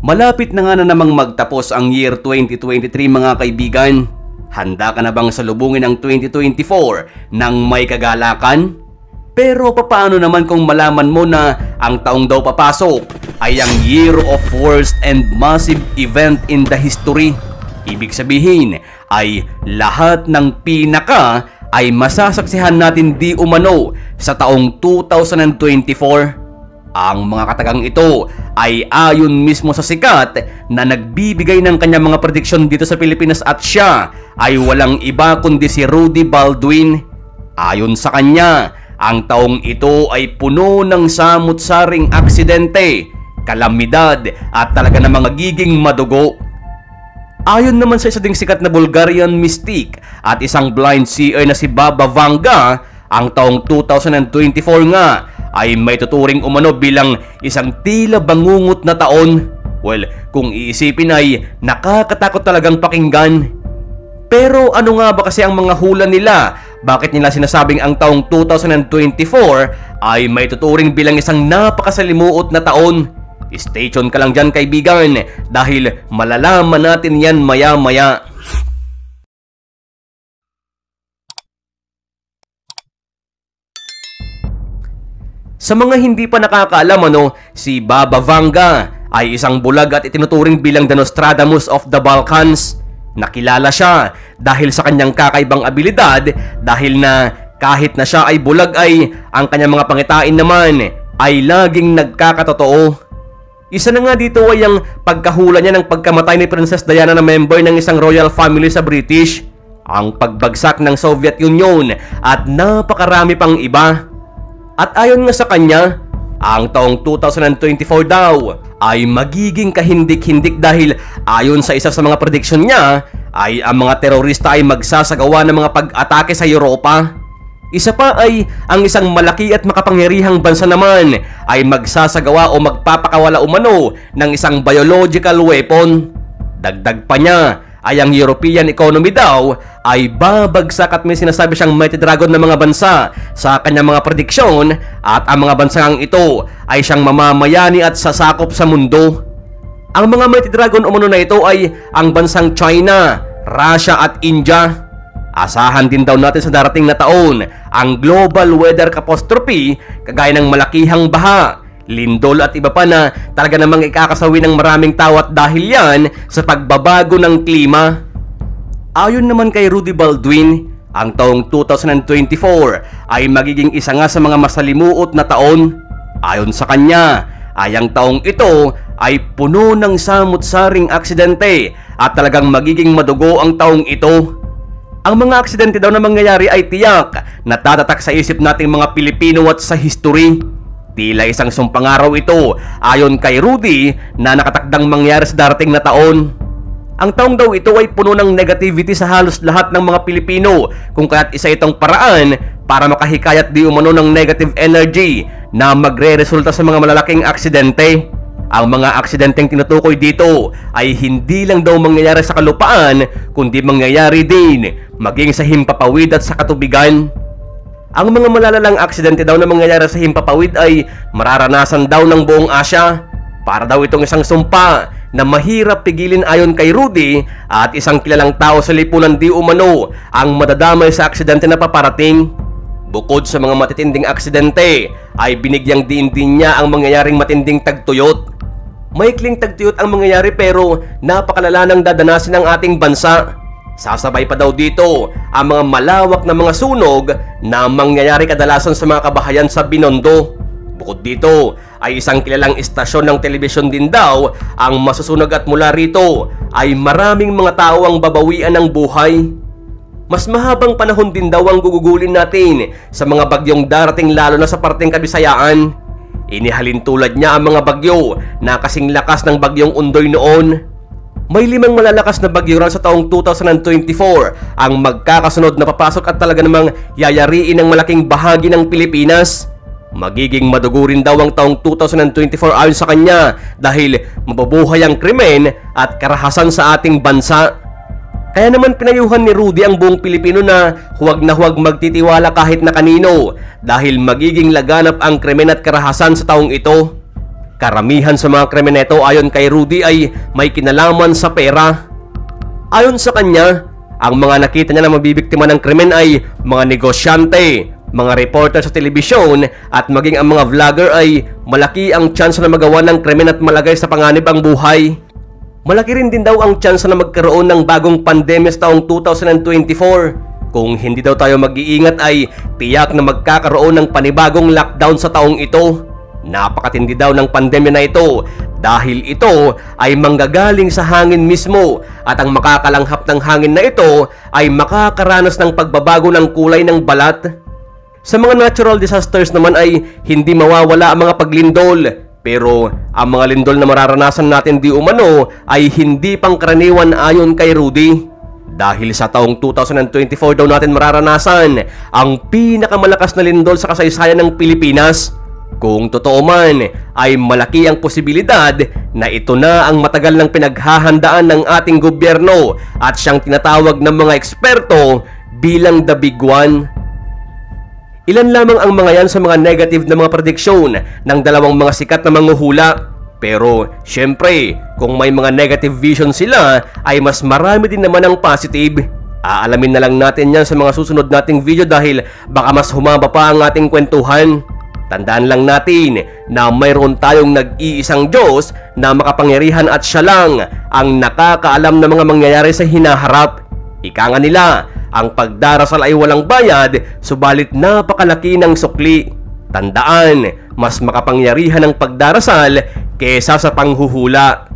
Malapit na nga na namang magtapos ang year 2023 mga kaibigan. Handa ka na bang salubungin ang 2024 ng may kagalakan? Pero paano naman kung malaman mo na ang taong daw papasok ay ang year of worst and massive event in the history? Ibig sabihin ay lahat ng pinaka ay masasaksihan natin di umano sa taong 2024. Ang mga katagang ito ay ayon mismo sa sikat na nagbibigay ng kanyang mga prediksyon dito sa Pilipinas at siya ay walang iba kundi si Rudy Baldwin. Ayon sa kanya, ang taong ito ay puno ng samut-saring aksidente, kalamidad at talaga namang magiging madugo. Ayon naman sa isa ding sikat na Bulgarian mystic at isang blind seer na si Baba Vanga, ang taong 2024 nga ay may tuturing umano bilang isang tila bangungot na taon. Well, kung iisipin ay nakakatakot talagang pakinggan. Pero ano nga ba kasi ang mga hula nila? Bakit nila sinasabing ang taong 2024 ay may tuturing bilang isang napakasalimuot na taon? Stay tuned ka lang dyan kaibigan dahil malalaman natin yan maya-maya. Sa mga hindi pa nakakaalam si Baba Vanga ay isang bulag at itinuturing bilang the Nostradamus of the Balkans. Nakilala siya dahil sa kanyang kakaibang abilidad dahil na kahit na siya ay bulag ay ang kanyang mga pangitain naman ay laging nagkakatotoo. Isa na nga dito ay ang pagkahula niya ng pagkamatay ni Princess Diana na member ng isang royal family sa British, ang pagbagsak ng Soviet Union at napakarami pang iba. At ayon nga sa kanya, ang taong 2024 daw ay magiging kahindik-hindik dahil ayon sa isa sa mga prediksyon niya ay ang mga terorista ay magsasagawa ng mga pag-atake sa Europa. Isa pa ay ang isang malaki at makapangyarihang bansa naman ay magsasagawa o magpapakawala umano ng isang biological weapon. Dagdag pa niya ay ang European economy daw ay babagsak at may sinasabi siyang mighty dragon ng mga bansa sa kanyang mga prediksyon at ang mga bansang ito ay siyang mamamayani at sasakop sa mundo. Ang mga mighty dragon umano na ito ay ang bansang China, Russia at India. Asahan din daw natin sa darating na taon ang global weather catastrophe kagaya ng malakihang baha, lindol at iba pa na talaga namang ikakasawi ng maraming tao at dahil yan sa pagbabago ng klima. Ayon naman kay Rudy Baldwin, ang taong 2024 ay magiging isa nga sa mga masalimuot na taon. Ayon sa kanya, ay ang taong ito ay puno ng samut-saring aksidente at talagang magiging madugo ang taong ito. Ang mga aksidente daw na mangyayari ay tiyak na tatatak sa isip nating mga Pilipino at sa history. Tila isang sumpang-araw ito ayon kay Rudy na nakatakdang mangyari sa darating na taon. Ang taong daw ito ay puno ng negativity sa halos lahat ng mga Pilipino kung kaya't isa itong paraan para makahikayat di umano ng negative energy na magre-resulta sa mga malalaking aksidente. Ang mga aksidenteng tinutukoy dito ay hindi lang daw mangyayari sa kalupaan kundi mangyayari din maging sa himpapawid at sa katubigan. Ang mga malalalang aksidente daw na mangyayari sa himpapawid ay mararanasan daw ng buong Asya. Para daw itong isang sumpa na mahirap pigilin ayon kay Rudy at isang kilalang tao sa lipunan di umano ang madadamay sa aksidente na paparating. Bukod sa mga matitinding aksidente ay binigyang diin din niya ang mangyayaring matinding tagtuyot. Maikling tagtuyot ang mangyayari pero napakalala ng dadanasin ng ating bansa. Sasabay pa daw dito ang mga malawak na mga sunog na mangyayari kadalasan sa mga kabahayan sa Binondo. Bukod dito ay isang kilalang istasyon ng telebisyon din daw ang masusunog at mula rito ay maraming mga tao ang babawian ng buhay. Mas mahabang panahon din daw ang gugugulin natin sa mga bagyong darating lalo na sa parteng Kabisayaan. Inihalin tulad niya ang mga bagyo na kasing lakas ng bagyong Undoy noon. May 5 malalakas na bagyo sa taong 2024 ang magkakasunod na papasok at talaga namang yayariin ng malaking bahagi ng Pilipinas. Magiging madugo rin daw ang taong 2024 ayon sa kanya dahil mabubuhay ang krimen at karahasan sa ating bansa. Kaya naman pinayuhan ni Rudy ang buong Pilipino na huwag magtitiwala kahit na kanino dahil magiging laganap ang krimen at karahasan sa taong ito. karamihan sa mga krimen nito ayon kay Rudy ay may kinalaman sa pera. Ayon sa kanya, ang mga nakita niya na mabibiktima ng krimen ay mga negosyante, mga reporter sa telebisyon at maging ang mga vlogger ay malaki ang tsansa na magawa ng krimen at malagay sa panganib ang buhay. Malaki rin din daw ang tsansa na magkaroon ng bagong pandemya sa taong 2024. Kung hindi daw tayo mag-iingat ay tiyak na magkakaroon ng panibagong lockdown sa taong ito. Napakatindi daw ng pandemya na ito dahil ito ay manggagaling sa hangin mismo at ang makakalanghap ng hangin na ito ay makakaranas ng pagbabago ng kulay ng balat. Sa mga natural disasters naman ay hindi mawawala ang mga paglindol. Pero ang mga lindol na mararanasan natin di umano ay hindi pangkaraniwan ayon kay Rudy. Dahil sa taong 2024 daw natin mararanasan ang pinakamalakas na lindol sa kasaysayan ng Pilipinas. Kung totoo man ay malaki ang posibilidad na ito na ang matagal nang pinaghahandaan ng ating gobyerno at siyang tinatawag ng mga eksperto bilang the big one. Ilan lamang ang mga yan sa mga negative na mga prediksyon ng dalawang mga sikat na manghuhula. Pero syempre, kung may mga negative vision sila ay mas marami din naman ang positive. Aalamin na lang natin yan sa mga susunod nating video dahil baka mas humaba pa ang ating kwentuhan. Tandaan lang natin na mayroon tayong nag-iisang Diyos na makapangyarihan at siya lang ang nakakaalam ng mga mangyayari sa hinaharap. Ika nga nila, ang pagdarasal ay walang bayad, subalit napakalaki ng sukli. Tandaan, mas makapangyarihan ang pagdarasal kesa sa panghuhula.